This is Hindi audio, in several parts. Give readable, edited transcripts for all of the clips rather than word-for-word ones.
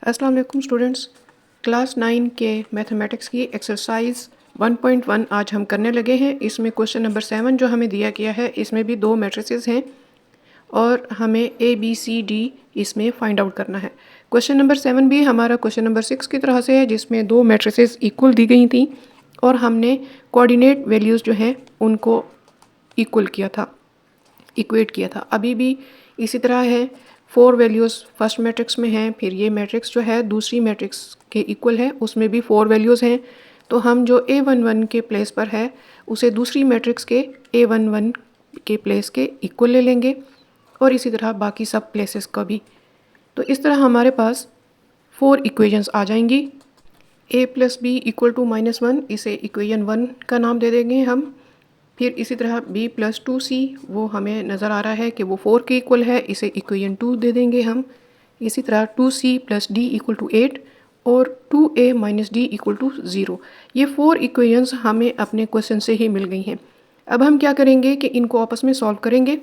अस्सलाम वालेकुम स्टूडेंट्स। क्लास 9 के मैथमेटिक्स की एक्सरसाइज 1.1 आज हम करने लगे हैं। इसमें क्वेश्चन नंबर 7 जो हमें दिया गया है, इसमें भी दो मैट्रिसेस हैं और हमें ए बी सी डी इसमें फाइंड आउट करना है। क्वेश्चन नंबर 7 भी हमारा क्वेश्चन नंबर 6 की तरह से है, जिसमें दो मैट्रिसेस इक्वल दी गई थी और हमने कोऑर्डिनेट वैल्यूज़ जो हैं उनको इक्वल किया था, इक्वेट किया था। अभी भी इसी तरह है, 4 वैल्यूज़ फर्स्ट मैट्रिक्स में हैं, फिर ये मैट्रिक्स जो है दूसरी मैट्रिक्स के इक्वल है, उसमें भी 4 वैल्यूज़ हैं। तो हम जो A11 के प्लेस पर है उसे दूसरी मैट्रिक्स के A11 के प्लेस के इक्वल ले लेंगे और इसी तरह बाकी सब प्लेसेस का भी। तो इस तरह हमारे पास 4 इक्वेशंस आ जाएंगी। a plus b equal to -1, इसे इक्वेशन 1 का नाम दे देंगे हम। फिर इसी तरह b प्लस 2c, वो हमें नज़र आ रहा है कि वो 4 के इक्वल है, इसे इक्वेशन 2 दे देंगे हम। इसी तरह 2c plus d equal to 8 और 2a minus D equal to 0। ये 4 इक्वेशंस हमें अपने क्वेश्चन से ही मिल गई हैं। अब हम क्या करेंगे कि इनको आपस में सॉल्व करेंगे।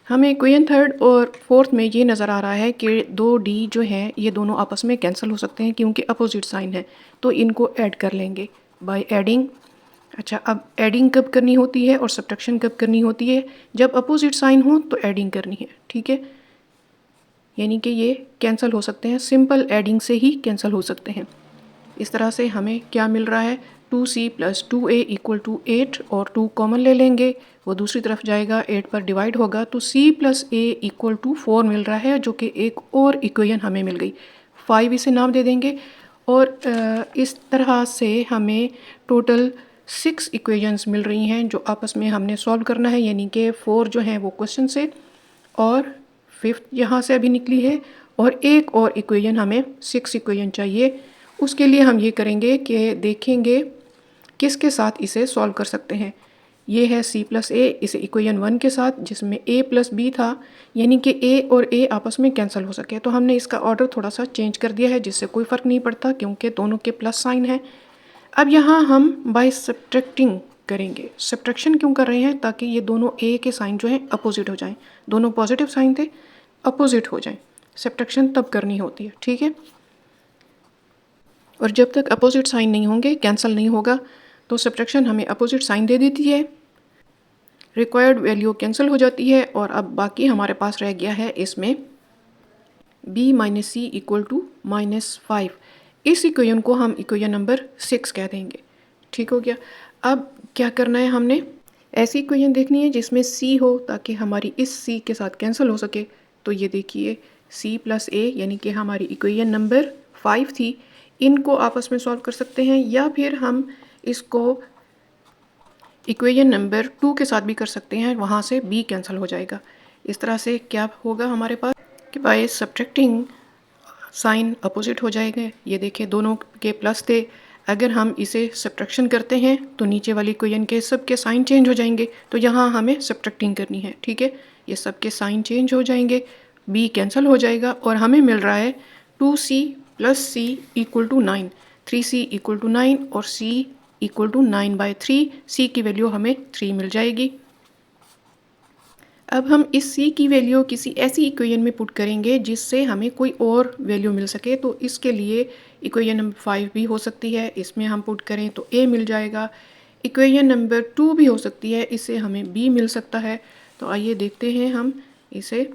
हमें इक्वेशन थर्ड और फोर्थ में ये नज़र आ रहा है कि दो डी जो हैं ये दोनों आपस में कैंसिल हो सकते हैं क्योंकि अपोजिट साइन है, तो इनको ऐड कर लेंगे बाय एडिंग। अच्छा, अब एडिंग कब करनी होती है और सब्ट्रैक्शन कब करनी होती है? जब अपोजिट साइन हो तो एडिंग करनी है, ठीक है। यानी कि ये कैंसिल हो सकते हैं, सिंपल एडिंग से ही कैंसिल हो सकते हैं। इस तरह से हमें क्या मिल रहा है, 2c plus 2a equal to 8 और 2 कॉमन ले लेंगे, वो दूसरी तरफ जाएगा, 8 पर डिवाइड होगा तो c plus a equal to 4 मिल रहा है, जो कि एक और इक्वेशन हमें मिल गई। 5 इसे नाम दे देंगे और इस तरह से हमें टोटल 6 इक्वेशंस मिल रही हैं जो आपस में हमने सॉल्व करना है। यानी कि 4 जो हैं वो क्वेश्चन से और 5th यहाँ से अभी निकली है और एक और इक्वेशन हमें 6 इक्वेशन चाहिए। उसके लिए हम ये करेंगे कि देखेंगे किसके साथ इसे सॉल्व कर सकते हैं। ये है c प्लस a, इसे इक्वेशन 1 के साथ जिसमें a प्लस b था, यानी कि a और a आपस में कैंसिल हो सके। तो हमने इसका ऑर्डर थोड़ा सा चेंज कर दिया है जिससे कोई फ़र्क नहीं पड़ता क्योंकि दोनों के प्लस साइन है। अब यहाँ हम बाय सब्ट्रैक्टिंग करेंगे। सब्ट्रैक्शन क्यों कर रहे हैं? ताकि ये दोनों a के साइन जो हैं अपोजिट हो जाएं। दोनों पॉजिटिव साइन थे, अपोजिट हो जाएं। सब्ट्रैक्शन तब करनी होती है, ठीक है। और जब तक अपोजिट साइन नहीं होंगे, कैंसिल नहीं होगा, तो सब्ट्रैक्शन हमें अपोजिट साइन दे देती है, रिक्वायर्ड वैल्यू कैंसिल हो जाती है और अब बाकी हमारे पास रह गया है इसमें b minus c equal to -5। इस इक्वेशन को हम इक्वेशन नंबर 6 कह देंगे, ठीक हो गया। अब क्या करना है, हमने ऐसी इक्वेशन देखनी है जिसमें c हो ताकि हमारी इस c के साथ कैंसिल हो सके। तो ये देखिए c प्लस a यानी कि हमारी इक्वेशन नंबर 5 थी, इनको आपस में सॉल्व कर सकते हैं या फिर हम इसको इक्वेशन नंबर 2 के साथ भी कर सकते हैं, वहाँ से b कैंसिल हो जाएगा। इस तरह से क्या होगा हमारे पास कि बाय सब्ट्रैक्टिंग साइन अपोजिट हो जाएंगे। ये देखिए दोनों के प्लस थे, अगर हम इसे सब्ट्रैक्शन करते हैं तो नीचे वाली इक्वेशन के सब के साइन चेंज हो जाएंगे, तो यहाँ हमें सब्ट्रैक्टिंग करनी है, ठीक है। ये सब के साइन चेंज हो जाएंगे, b कैंसिल हो जाएगा और हमें मिल रहा है 2c plus c equal to 9, 3c equal to 9 और c इक्वल टू 9/3। c की वैल्यू हमें 3 मिल जाएगी। अब हम इस c की वैल्यू किसी ऐसी इक्वेशन में पुट करेंगे जिससे हमें कोई और वैल्यू मिल सके। तो इसके लिए इक्वेशन नंबर 5 भी हो सकती है, इसमें हम पुट करें तो a मिल जाएगा। इक्वेशन नंबर 2 भी हो सकती है, इससे हमें b मिल सकता है। तो आइए देखते हैं हम इसे।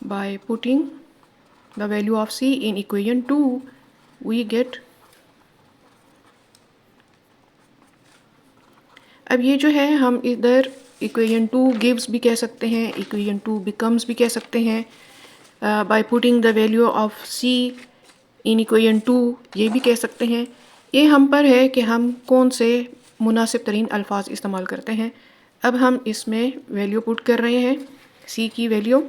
By putting the value of c in equation 2 we get, अब ये जो है हम इधर इक्वेशन 2 गिव्स भी कह सकते हैं, इक्वेशन 2 बिकम्स भी कह सकते हैं। Bye putting the value of c in equation 2 ये भी कह सकते हैं। ये हम पर है कि हम कौन से मुनासिब तरीन अल्फाज इस्तेमाल करते हैं। अब हम इसमें वैल्यू पुट कर रहे हैं, c की वैल्यू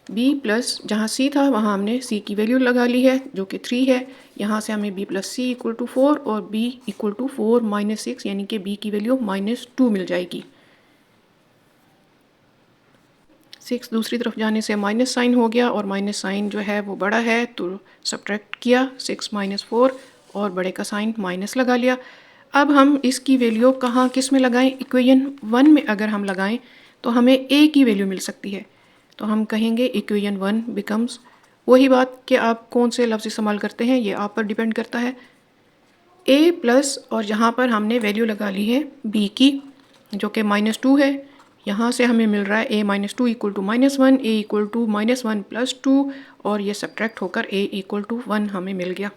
b प्लस, जहाँ c था वहाँ हमने c की वैल्यू लगा ली है जो कि 3 है। यहाँ से हमें b plus c equal to 4 और b इक्वल टू 4 माइनस 6 यानी कि b की वैल्यू -2 मिल जाएगी। 6 दूसरी तरफ जाने से माइनस साइन हो गया और माइनस साइन जो है वो बड़ा है तो सब्ट्रैक्ट किया, 6 माइनस 4 और बड़े का साइन माइनस लगा लिया। अब हम इसकी वैल्यू कहाँ किस में लगाएं? इक्वेशन 1 में अगर हम लगाएं तो हमें a की वैल्यू मिल सकती है। तो हम कहेंगे इक्वेशन 1 बिकम्स, वही बात कि आप कौन से लफ्ज़ इस्तेमाल करते हैं ये आप पर डिपेंड करता है, ए प्लस, और यहाँ पर हमने वैल्यू लगा ली है बी की जो कि -2 है। यहाँ से हमें मिल रहा है a -2 equal to -1, a equal to -1 + 2, और ये सब्ट्रैक्ट होकर a इक्वल टू 1 हमें मिल गया।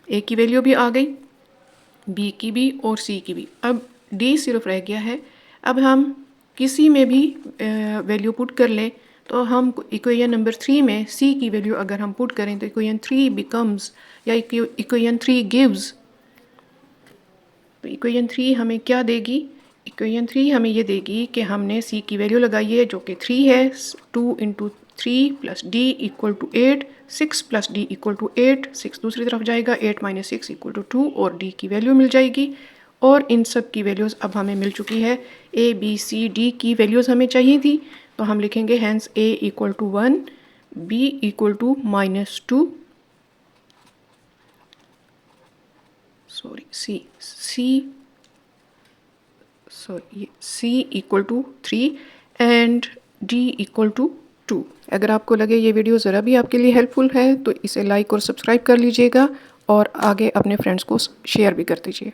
a की वैल्यू भी आ गई, b की भी और c की भी। अब d सिर्फ रह गया है। अब हम किसी में भी वैल्यू पुट कर लें, तो हम इक्वेशन नंबर 3 में c की वैल्यू अगर हम पुट करें तो इक्वेशन 3 बिकम्स, या इक्वेशन 3 गिव्स, तो इक्वेशन 3 हमें क्या देगी? इक्वेशन 3 हमें ये देगी कि हमने c की वैल्यू लगाई है जो कि 3 है, 2 × 3 + d equal to 8, 6 + d equal to 8, 6 दूसरी तरफ जाएगा, 8 - 6 इक्वल टू 2, और d की वैल्यू मिल जाएगी। और इन सब की वैल्यूज़ अब हमें मिल चुकी है। a b c d की वैल्यूज़ हमें चाहिए थी, तो हम लिखेंगे hence a equal to 1, b equal to -2, C equal to 3 and D equal to 2। अगर आपको लगे ये वीडियो ज़रा भी आपके लिए हेल्पफुल है तो इसे लाइक और सब्सक्राइब कर लीजिएगा और आगे अपने फ्रेंड्स को शेयर भी कर दीजिए।